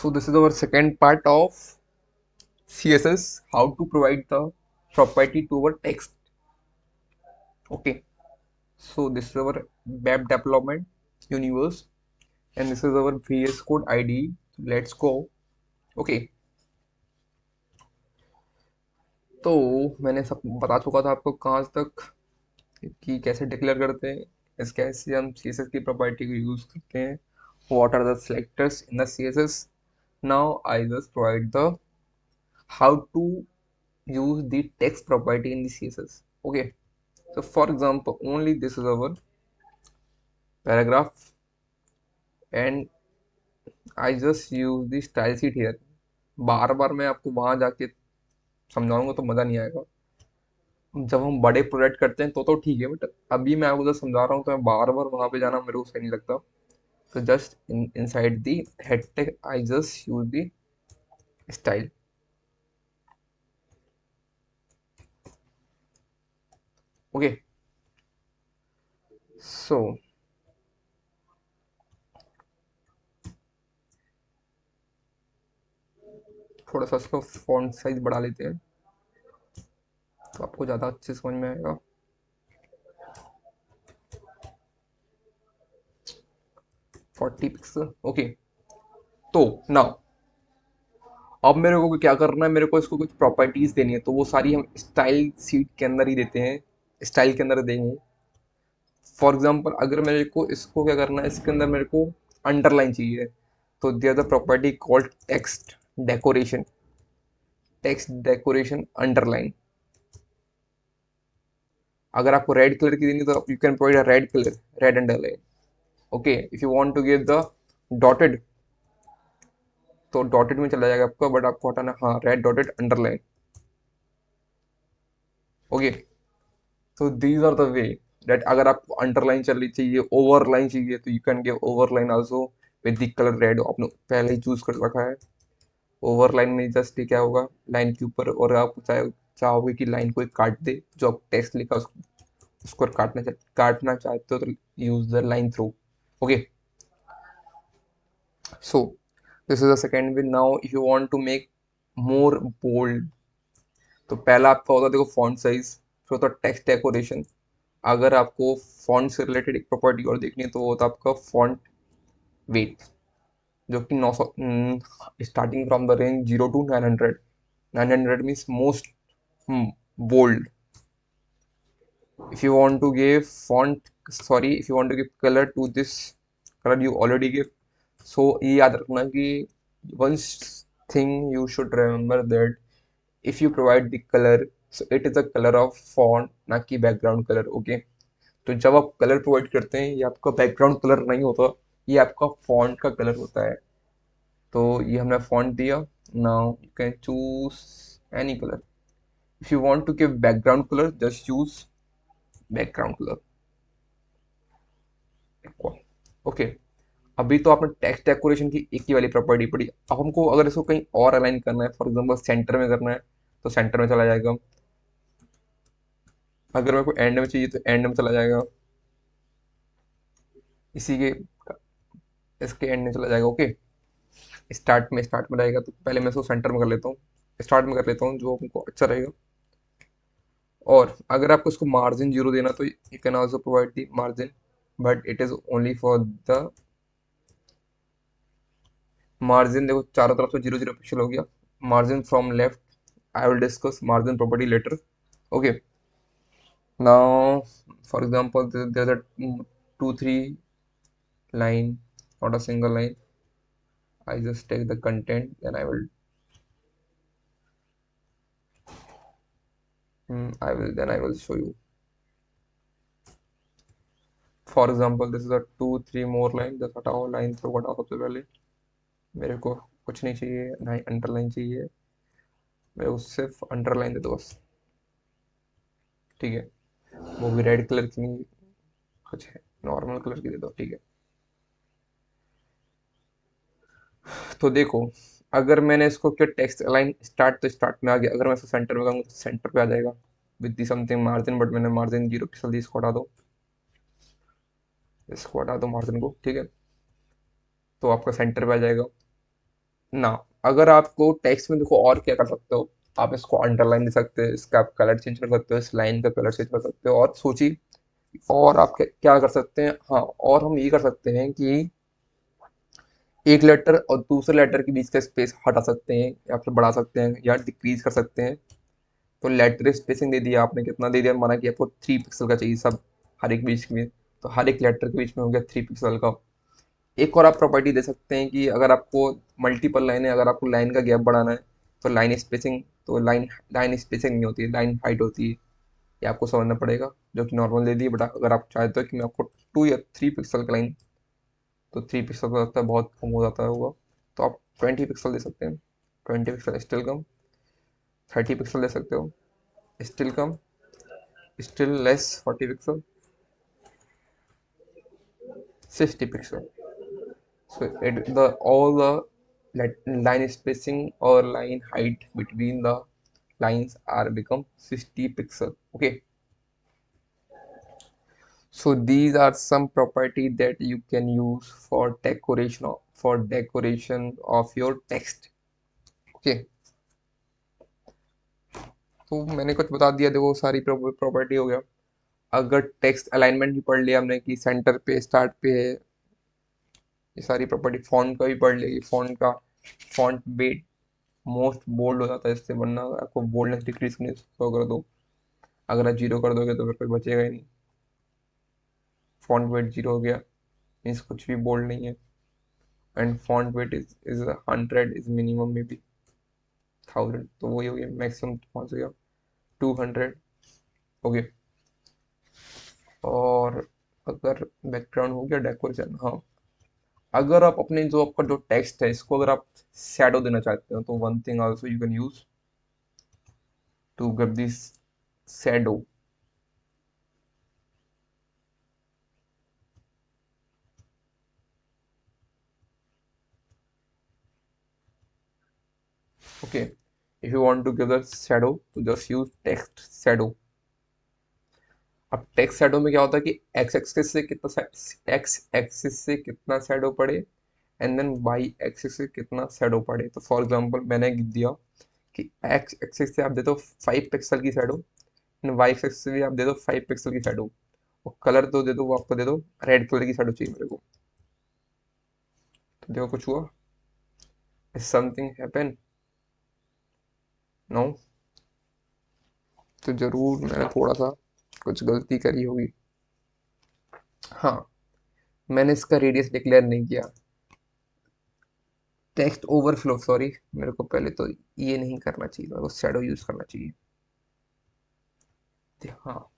So this is our second part of CSS, how to provide the property to our text. Okay, so this is our web development universe and this is our VS Code IDE. Let's go. Okay, तो मैंने सब बता चुका था आपको कहाँ तक कि कैसे डिक्लेयर करते हैं, इस कैसे हम CSS की प्रॉपर्टी को यूज करते हैं, what are the selectors in the CSS. Now I just provide the how to use the text property in the CSS. Okay, so for example, only this is our paragraph and I just use the style sheet here. बार बार मैं आपको वहां जाके समझाऊंगा तो मजा नहीं आएगा. जब हम बड़े प्रोजेक्ट करते हैं तो ठीक है, बट अभी मैं आपको जस्ट समझा रहा हूँ तो मैं बार बार वहां पे जाना मेरे को सही नहीं लगता. तो just inside the head tag I just use the style. Okay, so थोड़ा सा इसको फॉन्ट साइज बढ़ा लेते हैं तो आपको ज़्यादा अच्छे समझ में आएगा. 40 पिक्सल. ओके, तो नाउ अब मेरे को क्या करना है, मेरे को इसको कुछ प्रॉपर्टीज देनी है तो वो सारी हम स्टाइल सीट के अंदर ही देते हैं, स्टाइल के अंदर देंगे. फॉर एग्जांपल अगर मेरे को इसको क्या करना है, इसके अंदर मेरे को अंडरलाइन चाहिए तो there the property called text decoration. Text decoration underline. अगर आपको रेड कलर की देनी तो you can provide a red colour, red underline. Okay, if you want to give the dotted तो डॉटेड में चला जाएगा आपका, बट आपको हटाना हाँ रेड डॉटेड अंडरलाइन. ओके, तो these are the way that अगर आपको अंडरलाइन चलनी चाहिए, ओवरलाइन चाहिए तो you can give overline also with the colour red. आपने पहले ही चूज कर रखा है. ओवरलाइन में जस्ट क्या होगा, लाइन के ऊपर, और आप चाहोगे कि लाइन को काट दे, जो आप टेक्स्ट लिखा उसको काटना चाहते हो तो use the line through. Okay, so this is the second way. Now if you want to make more bold तो पहला आपका होता है देखो फॉन्ट साइज, फिर होता है टेक्स्ट डेकोरेशन. अगर आपको फॉन्ट से रिलेटेड एक प्रॉपर्टी और देखनी है तो वो होता है आपका फॉन्ट वेट, जो कि 900 starting from the range 0 to 900. 900 means most bold. If you want to give font, sorry, if you want to give color to this color you already give. So ये याद रखना कि one thing you should remember that if you provide the color, so it is a color of font, ना कि background color. Okay, तो जब आप colour provide करते हैं ये आपका बैकग्राउंड कलर नहीं होता, ये आपका फॉन्ट का कलर होता है. तो ये हमने फॉन्ट दिया. Now you can choose any colour. If you want to give background colour just use background colour. Okay, अभी तो आपने टेक्स्ट डेकोरेशन की एक ही वाली प्रॉपर्टी पड़ी. अब हमको अगर इसको कहीं और अलाइन करना है, फॉर एग्जांपल सेंटर में करना है तो सेंटर में चला जाएगा. अगर मेरे को एंड में चाहिए तो एंड में चला जाएगा. इसी के इसके एंड में चला जाएगा. ओके, स्टार्ट में रहेगा तो पहले मैं इसको सेंटर में कर लेता हूँ, स्टार्ट में कर लेता हूँ जो हमको अच्छा रहेगा. और अगर आपको इसको मार्जिन 0 देना तो you can also provide the margin, but it is only for the margin. देखो चारों तरफ से 0 0 पिक्सल हो गया. Margin from left, I will discuss margin property later. Okay, now for example there are 2 3 line, not a single line. I just take the content, then I will show you. For example, this is a 2 3 more line. just हटाओ line throw, हटाओ सबसे पहले. मेरे को कुछ नहीं चाहिए, ना ही अंडरलाइन चाहिए, मेरे को सिर्फ अंडरलाइन दे दो बस. ठीक है, वो भी रेड कलर की नहीं, कुछ है नॉर्मल कलर की दे दो. ठीक है, तो देखो अगर मैंने इसको किया टेक्स्ट अलाइन स्टार्ट तो स्टार्ट में आ गया. अगर मैं इसको सेंटर में करूँगा तो सेंटर पे आ जाएगा with the something margin, but मैंने मार्जिन 0 पिक्सल दी. इसको हटा दो, इसको हटा दो मार्जिन को. ठीक है, तो आपका सेंटर पे आ जाएगा. ना। अगर आपको टेक्स्ट में देखो और क्या कर सकते हो, आप इसको अंडरलाइन दे सकते हो, इसका आप कलर चेंज कर सकते हो, इस लाइन का कलर चेंज कर सकते हो, और सोचिए और आप क्या कर सकते हैं। हाँ, और हम ये कर सकते हैं कि एक लेटर और दूसरे लेटर के बीच का स्पेस हटा सकते हैं, या फिर बढ़ा सकते हैं, या डिक्रीज कर सकते हैं। तो लेटर स्पेसिंग दे दिया आपने, कितना दे दिया, माना कि आपको 3 पिक्सल का चाहिए सब, हर एक बीच में, तो हर एक लेटर के बीच में हो गया 3 पिक्सल का। एक और आप प्रॉपर्टी दे सकते हैं कि अगर आपको मल्टीपल लाइन है, अगर आपको लाइन का गैप बढ़ाना है, तो लाइन स्पेसिंग, तो लाइन लाइन स्पेसिंग नहीं होती है, लाइन हाइट होती है। ये आपको समझना पड़ेगा, जो कि नॉर्मल दे दी है, बट अगर आप चाहते हो कि मैं आपको 2 या 3 पिक्सल का लाइन, तो 3 पिक्सल का लगता है बहुत कम हो जाता है होगा, तो आप 20 पिक्सल दे सकते हैं। 20 पिक्सल स्टिल कम। 30 पिक्सल दे सकते हो, still come, still less. 40 pixel, 60 pixel. So the all the line spacing or line height between the lines are become 60 pixel. Okay. So these are some property that you can use for decoration of your text. Okay. तो मैंने कुछ बता दिया, देखो सारी property हो गया। अगर टेक्स्ट अलाइनमेंट भी पढ़ लिया हमने कि सेंटर पे स्टार्ट पे है, ये सारी प्रॉपर्टी। फॉन्ट का भी पढ़ लिया, फॉन्ट का फॉन्ट वेट मोस्ट बोल्ड हो जाता है इससे, वरना आपको बोल्डनेस डिक्रीज करनी तो कर दो, अगर आप 0 कर दोगे तो फिर कोई बचेगा ही नहीं। फॉन्ट वेट 0 हो गया मीन्स कुछ भी बोल्ड नहीं है। And font weight is 100 is minimum में भी 1000, तो वही हो गया मैक्सिमम पहुंच गया 200। हो गया। और अगर बैकग्राउंड हो गया, डेकोरेशन, हाँ। अगर आप अपने जो आपका जो टेक्स्ट है इसको अगर आप शैडो देना चाहते हो, तो one thing also you can use to give this shadow. Okay, if you want to give the shadow तो जस्ट यूज टेक्स्ट शैडो। अब टेक्स्ट शैडो में क्या होता है कि एक्स एक्सिस से कितना शैडो पड़े, एंड देन वाई एक्सिस से कितना शैडो पड़े। तो फॉर एग्जांपल मैंने दिया कि एक्स एक्सिस से आप दे दो 5 पिक्सल की शैडो, एंड वाई एक्सिस से भी आप दे दो 5 पिक्सल की शैडो, और कलर तो दे दो, वो आपको दे दो रेड कलर की शैडो चाहिए मेरे को। तो देखो कुछ हुआ, इज समथिंग हैपन, नो। तो जरूर मैंने थोड़ा सा कुछ गलती करी होगी। हाँ, मैंने इसका रेडियस डिक्लेयर नहीं किया। टेक्स्ट ओवरफ्लो, सॉरी, मेरे को पहले तो ये नहीं करना चाहिए, मेरे को शैडो यूज करना चाहिए। हाँ,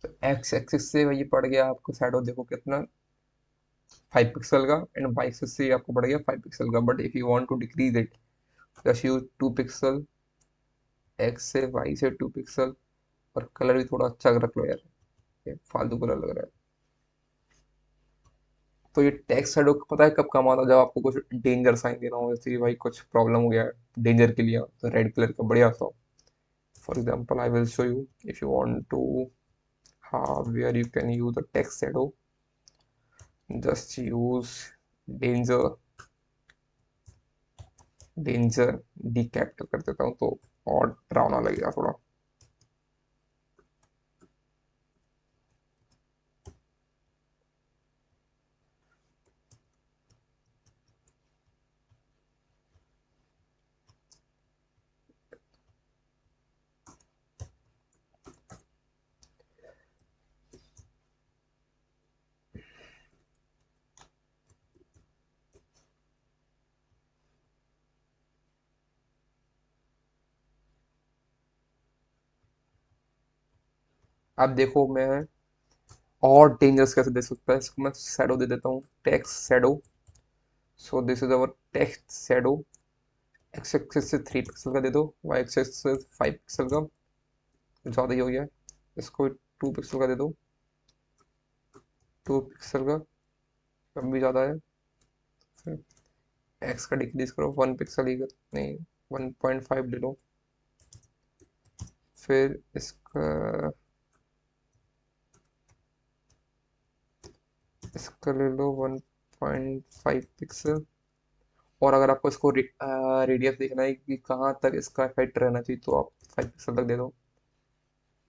तो एक्स एक्सिस से ये पड़ गया आपको शैडो, देखो कितना 5 पिक्सल का, एंड वाई एक्सिस से आपको पड़ गया 5 पिक्सल का। But if you want to decrease it, just use 2 pixel, X से वाई से 2 पिक्सल, और कलर भी थोड़ा अच्छा रख लो यार, ये फालतू कलर लग रहा है। तो ये टेक्स्ट शैडो पता है कब काम आता है, जब आपको कुछ डेंजर साइन देना हो, जैसे कि भाई कुछ प्रॉब्लम हो गया है डेंजर के लिए, तो रेड कलर का बढ़िया सा। For example I will show you, if you want to where you can use the text shadow, just use danger, danger decapture कर देता हूँ तो और डरावना लगेगा थोड़ा। अब देखो मैं और डेंजरस कैसे दे सकता है इसको, मैं शैडो दे देता हूँ text shadow. So this is our text shadow. X axis से 3 पिक्सल का दे दो, वाई एक्सिस से 5 पिक्सल का, ज़्यादा ही हो गया। इसको 2 पिक्सल का दे दो, 2 पिक्सल का, कम भी ज़्यादा है। फिर एक्स का डिक्रीज करो, 1 पिक्सल ही नहीं, 1.5 ले लो। फिर इसका ले लो 1.5 पिक्सल, और अगर आपको इसको रेडियस देखना है कि कहाँ तक इसका इफेक्ट रहना चाहिए, तो आप 5 पिक्सल तक दे दो,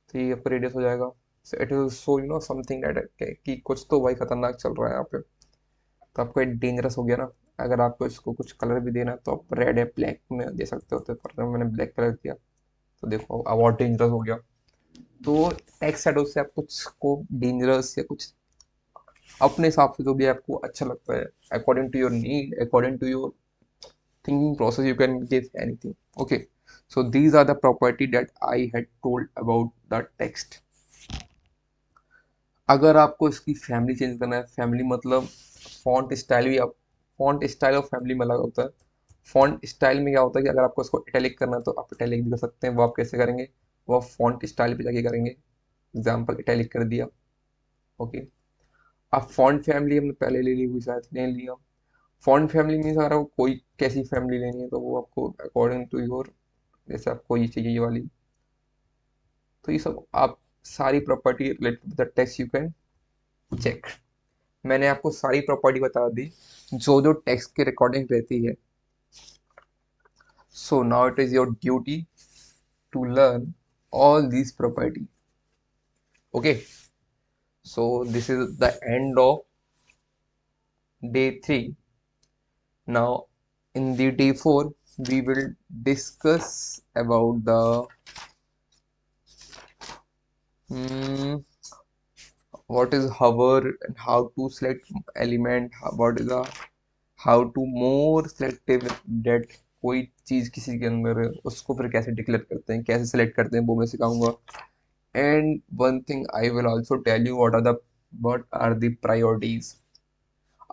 तो ये आपका रेडियस हो जाएगा। So it is so you know something that कि कुछ तो भाई खतरनाक चल रहा है यहाँ पे। तो आपको एक डेंजरस हो गया ना। अगर आपको इसको कुछ कलर भी देना है तो आप रेड या ब्लैक में दे सकते होते, पर मैंने ब्लैक कलर दिया, तो देखो अब और डेंजरस हो गया। तो टेक्स्ट शैडो से आप कुछ को डेंजरस या कुछ अपने हिसाब से जो भी आपको अच्छा लगता है, according to your need, according to your thinking process, you can give anything. Okay, so these are the property that I had told about the text. अगर आपको इसकी फैमिली चेंज करना है, फैमिली मतलब फॉन्ट स्टाइल भी, आप font style और family में अलग होता है। फॉन्ट स्टाइल में क्या होता है कि अगर आपको इसको इटैलिक करना है तो आप इटैलिक भी कर सकते हैं। वो आप कैसे करेंगे, वो आप फॉन्ट स्टाइल पे जाके करेंगे। एग्जाम्पल इटैलिक कर दिया। ओके, अब फॉन्ट फैमिली हमने पहले ले ली हुई, शायद ले लिया। फॉन्ट फैमिली मीन्स अगर आपको कोई कैसी फैमिली लेनी है तो वो आपको अकॉर्डिंग टू योर, जैसे आपको ये चाहिए ये वाली, तो ये सब आप सारी property related with the text you can check. मैंने आपको सारी प्रॉपर्टी बता दी जो जो टेक्स्ट के रिकॉर्डिंग रहती है। So now it is your duty to learn all these property. Okay, so this is the end of day 3. Now in the day 4 we will discuss about the hmm, what is hover and how to select element, what is the how to more selective that कोई चीज किसी के अंदर है उसको फिर कैसे declare करते हैं, कैसे सेलेक्ट करते हैं, वो मैं सिखाऊंगा। And one thing I will also tell you what are the priorities.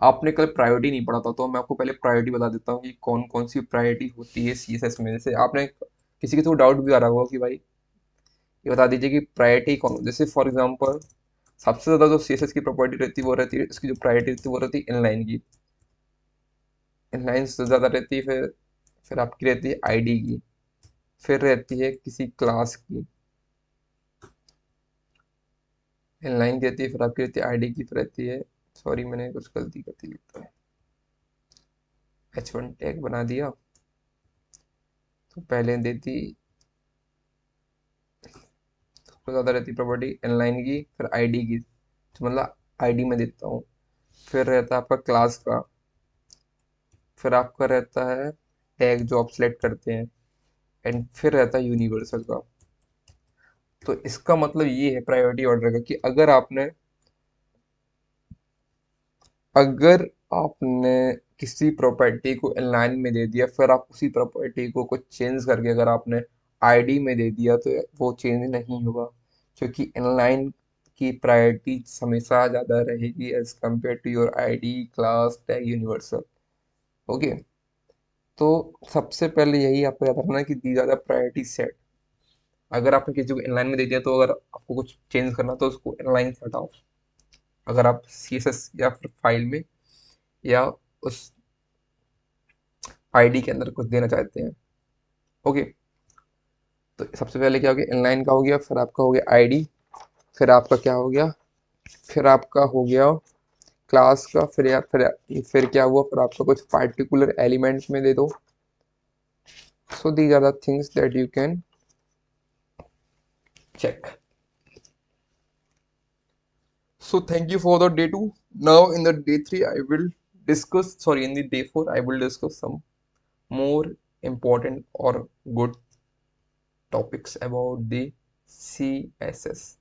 आपने कल प्रायोरिटी नहीं पढ़ा था, तो मैं आपको पहले प्रायोरिटी बता देता हूँ कि कौन कौन सी प्रायोरिटी होती है सीएसएस में। जैसे आपने किसी के थ्रू डाउट भी आ रहा होगा कि भाई ये बता दीजिए कि प्रायोरिटी कौन, जैसे फॉर एग्जांपल सबसे ज़्यादा जो सीएसएस की प्रॉपर्टी रहती है वो रहती है, इसकी जो प्रायोरिटी रहती है वो रहती है इनलाइन की। इनलाइन से ज़्यादा रहती है, फिर आपकी रहती है आईडी की, फिर रहती है किसी क्लास की। इनलाइन की रहती है, फिर आपकी रहती है आईडी की, फिर रहती है, सॉरी मैंने कुछ गलती कर दी लगता है, H1 टैग बना दिया। तो पहले देती, सबसे ज़्यादा रहती प्रॉपर्टी इनलाइन की, फिर आईडी की, तो मतलब आईडी में देता हूँ। फिर रहता है आपका क्लास का, फिर आपका रहता है टैग जो आप सेलेक्ट करते हैं, एंड फिर रहता है यूनिवर्सल का। तो इसका मतलब ये है प्रायोरिटी ऑर्डर का कि अगर आपने किसी प्रॉपर्टी को इनलाइन में दे दिया, फिर आप उसी प्रॉपर्टी को कुछ चेंज करके अगर आपने आईडी में दे दिया तो वो चेंज नहीं होगा, क्योंकि इनलाइन की प्रायोरिटी हमेशा ज़्यादा रहेगी as compare to your ID class tag universal. Okay, तो सबसे पहले यही आपको याद रखना है कि दी ज़्यादा प्रायोरिटी सेट। अगर आपने किसी को इनलाइन में दे दिया, तो अगर आपको कुछ चेंज करना तो उसको इनलाइन से हटाओ। अगर आप सीएसएस या फिर फाइल में या उस आईडी के अंदर कुछ देना चाहते हैं। ओके, तो सबसे पहले क्या हो गया, इनलाइन का हो गया, फिर आपका हो गया आईडी, फिर आपका क्या हो गया, फिर आपका हो गया क्लास का, फिर क्या हुआ, फिर आपका कुछ पार्टिकुलर एलिमेंट्स में दे दो। So these are the things that you can check. So thank you for the day 2. Now in the day 3 I will discuss, sorry, in the day 4 I will discuss some more important or good topics about the CSS.